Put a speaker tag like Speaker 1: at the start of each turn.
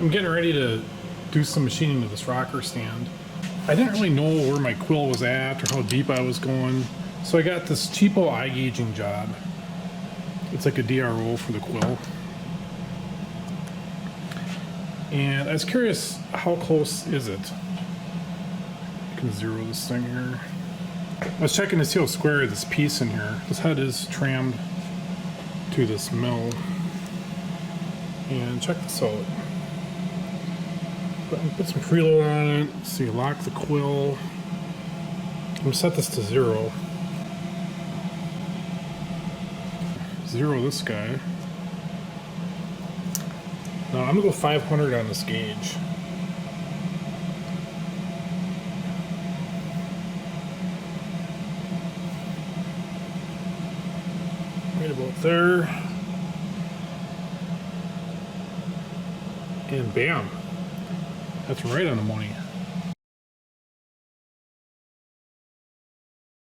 Speaker 1: I'm getting ready to do some machining of this rocker stand. I didn't really know where my quill was at or how deep I was going, so I got this cheapo eye gauging job. It's like a DRO for the quill. And I was curious, how close is it? I can zero this thing here. I was checking to see how square this piece in here. This head is trammed to this mill. And check this out. Put some preload on it. So you lock the quill. I'm gonna set this to 0. Zero this guy. Now I'm gonna go 500 on this gauge. Right about there. And bam. That's right on the money.